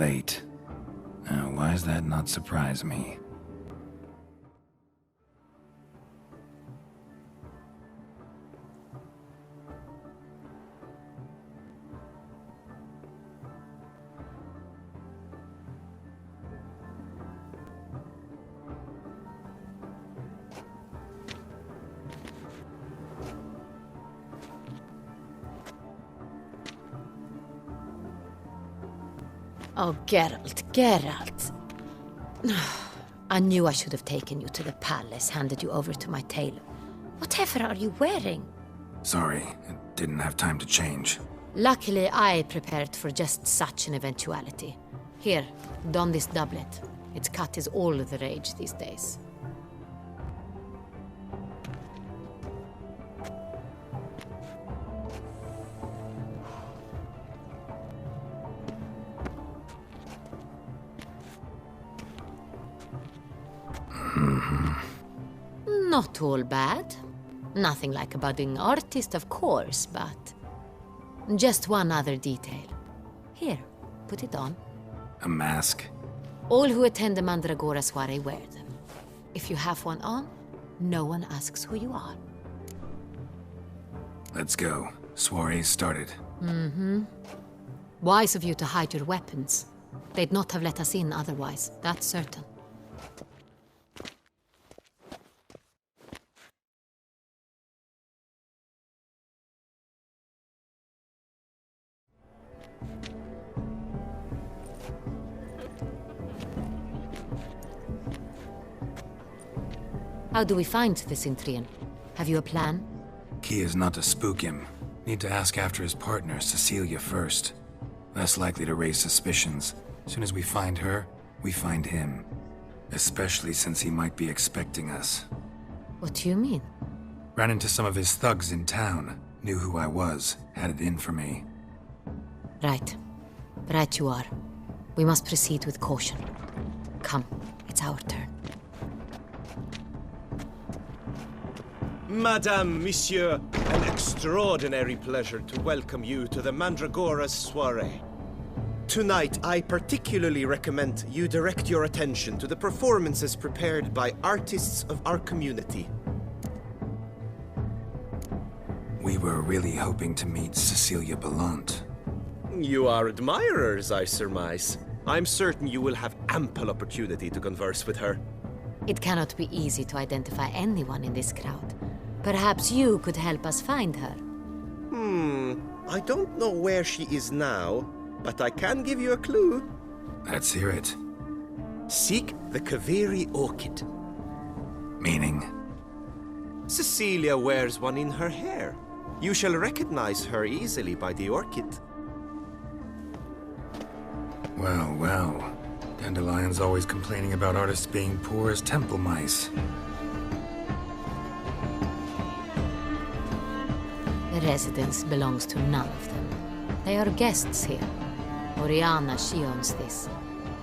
Late. Now, why does that not surprise me? Oh, Geralt. I knew I should have taken you to the palace, handed you over to my tailor. Whatever are you wearing? Sorry, I didn't have time to change. Luckily, I prepared for just such an eventuality. Here, don this doublet. Its cut is all the rage these days. Not all bad. Nothing like a budding artist, of course, but... just one other detail. Here, put it on. A mask? All who attend the Mandragora soiree wear them. If you have one on, no one asks who you are. Let's go. Soiree started. Wise of you to hide your weapons. They'd not have let us in otherwise, that's certain. How do we find the Cintrian? Have you a plan? Key is not to spook him. Need to ask after his partner, Cecilia, first. Less likely to raise suspicions. As soon as we find her, we find him. Especially since he might be expecting us. What do you mean? Ran into some of his thugs in town. Knew who I was. Had it in for me. Right. Right you are. We must proceed with caution. Come, it's our turn. Madame, Monsieur, an extraordinary pleasure to welcome you to the Mandragora's soiree. Tonight, I particularly recommend you direct your attention to the performances prepared by artists of our community. We were really hoping to meet Cecilia Ballant. You are admirers, I surmise. I'm certain you will have ample opportunity to converse with her. It cannot be easy to identify anyone in this crowd. Perhaps you could help us find her. I don't know where she is now, but I can give you a clue. Let's hear it. Seek the Kaveri orchid. Meaning? Cecilia wears one in her hair. You shall recognize her easily by the orchid. Well, well. Dandelion's always complaining about artists being poor as temple mice. The residence belongs to none of them. They are guests here. Oriana, she owns this.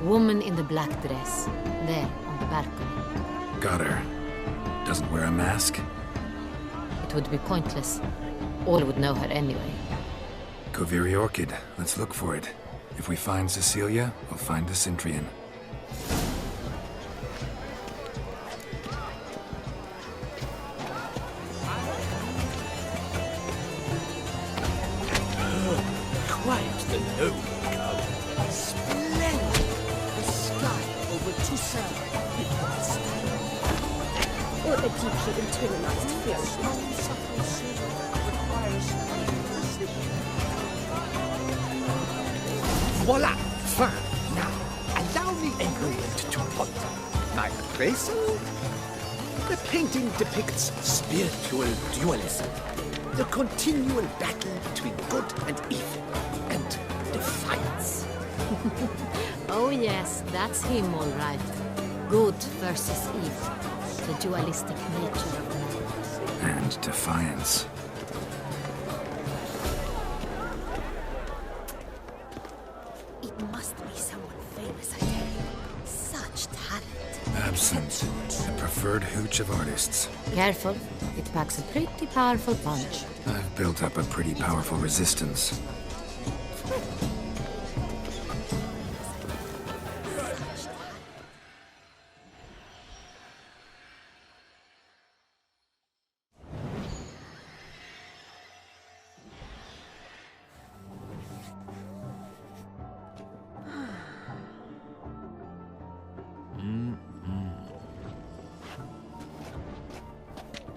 Woman in the black dress. There, on the balcony. Got her. Doesn't wear a mask? It would be pointless. All would know her anyway. Kaveri orchid. Let's look for it. If we find Cecilia, we'll find the Cintrian. Quite the noble cow. Splendid! The sky over Toussaint. Or a deeply internalized fear. Voila! Fine. Now, allow me a moment to ponder. My appraisal? The painting depicts spiritual dualism. The continual battle between good and evil. And defiance. Oh yes, that's him all right. Good versus evil. The dualistic nature of man. And defiance. It must be someone famous, I tell you. Such talent. Absent. The preferred hooch of artists. Careful. It packs a pretty powerful punch. I've built up a pretty powerful resistance.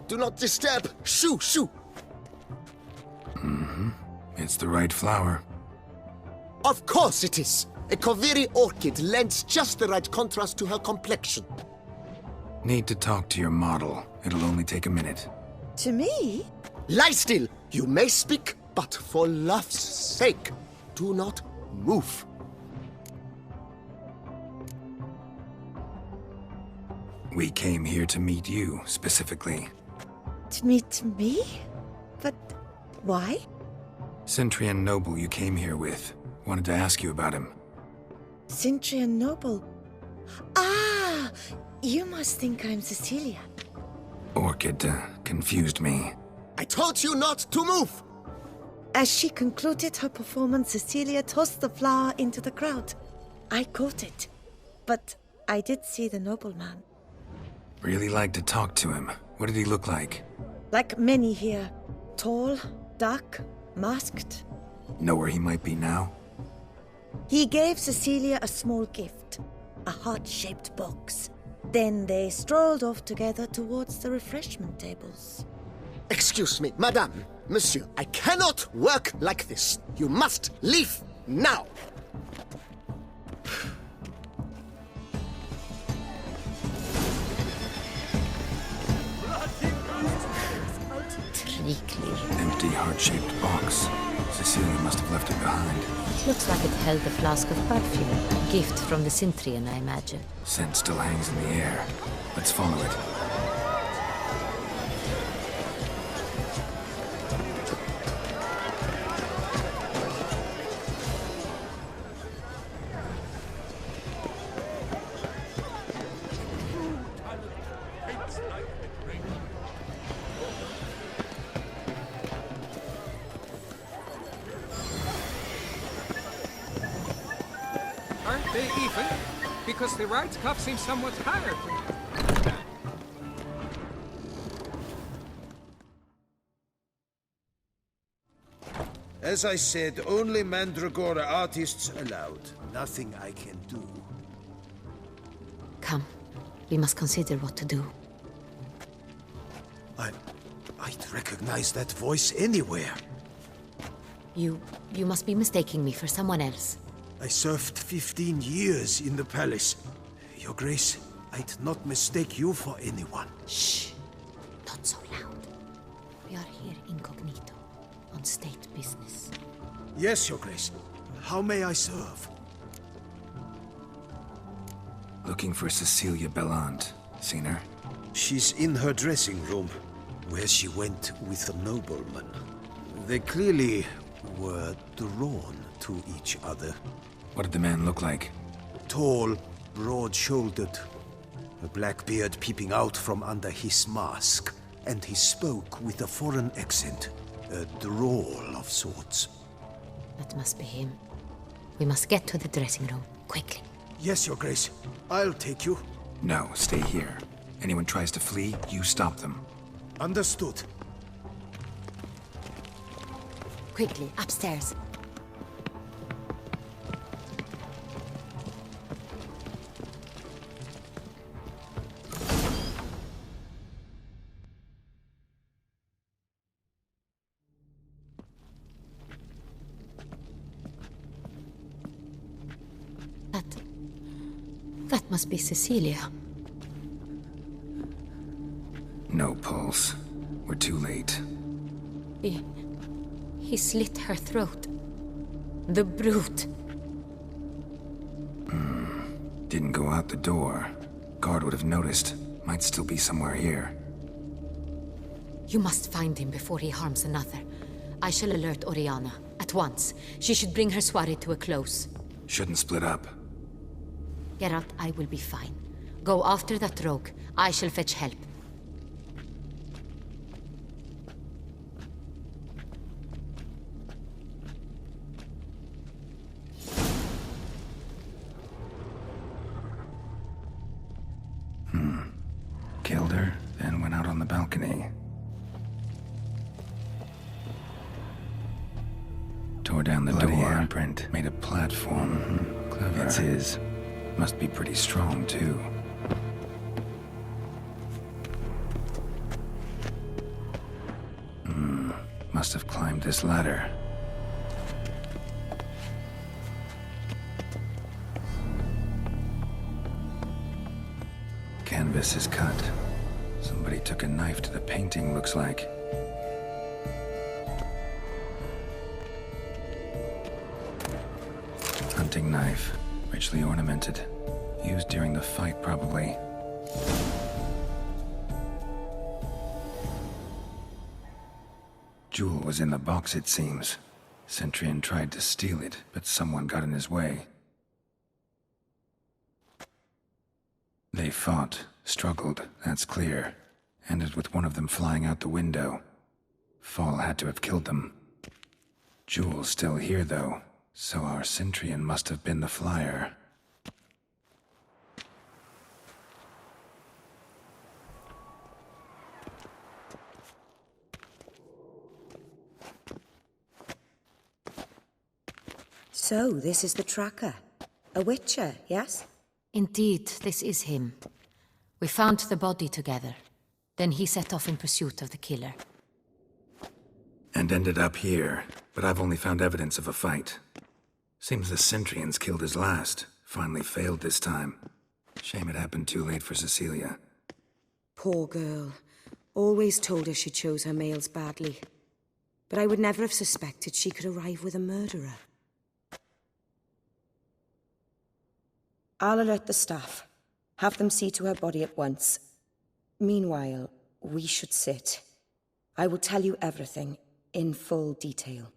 Do not disturb! Shoo, shoo! It's the right flower. Of course it is! A Koviri orchid lends just the right contrast to her complexion. Need to talk to your model. It'll only take a minute. To me? Lie still! You may speak, but for love's sake, do not move. We came here to meet you, specifically. To meet me? But why? Centrian noble you came here with. Wanted to ask you about him. Cintrian Noble. Ah! You must think I'm Cecilia. Orchid confused me. I told you not to move! As she concluded her performance, Cecilia tossed the flower into the crowd. I caught it. But I did see the nobleman. Really like to talk to him. What did he look like? Like many here. Tall, dark, masked. Know where he might be now? He gave Cecilia a small gift. A heart-shaped box. Then they strolled off together towards the refreshment tables. Excuse me, madame, monsieur, I cannot work like this. You must leave now. Empty heart-shaped box. Cecilia must have left it behind. Looks like it held a flask of perfume. A gift from the Cintrian, I imagine. Scent still hangs in the air. Let's follow it. Aren't they even? Because the right cuff seems somewhat higher to me. As I said, only Mandragora artists allowed. Nothing I can do. Come. We must consider what to do. I'd recognize that voice anywhere. You must be mistaking me for someone else. I served 15 years in the palace. Your Grace, I'd not mistake you for anyone. Shh. Not so loud. We are here incognito, on state business. Yes, Your Grace. How may I serve? Looking for Cecilia Bellant. Seen her? She's in her dressing room, where she went with the nobleman. They clearly were drawn to each other. What did the man look like? Tall, broad-shouldered, a black beard peeping out from under his mask, and he spoke with a foreign accent, a drawl of sorts. That must be him. We must get to the dressing room, quickly. Yes, Your Grace. I'll take you. No, stay here. Anyone tries to flee, you stop them. Understood. Quickly, upstairs. That must be Cecilia. No pulse. We're too late. He slit her throat. The brute. Didn't go out the door. Guard would have noticed. Might still be somewhere here. You must find him before he harms another. I shall alert Oriana. At once. She should bring her soiree to a close. Shouldn't split up. Geralt, I will be fine. Go after that rogue. I shall fetch help. Killed her, then went out on the balcony. Tore down the door, imprint, made a platform. Clever. It's his. Must be pretty strong, too. Must have climbed this ladder. Canvas is cut. Somebody took a knife to the painting, looks like. Hunting knife, richly ornamented. Used during the fight, probably. Jewel was in the box, it seems. Centurion tried to steal it, but someone got in his way. They fought, struggled, that's clear. Ended with one of them flying out the window. Fall had to have killed them. Jewel's still here, though, so our Centurion must have been the flyer. So, this is the tracker. A witcher, yes? Indeed, this is him. We found the body together. Then he set off in pursuit of the killer. And ended up here, but I've only found evidence of a fight. Seems the Centurions killed his last. Finally failed this time. Shame it happened too late for Cecilia. Poor girl. Always told her she chose her males badly. But I would never have suspected she could arrive with a murderer. I'll alert the staff. Have them see to her body at once. Meanwhile, we should sit. I will tell you everything, in full detail.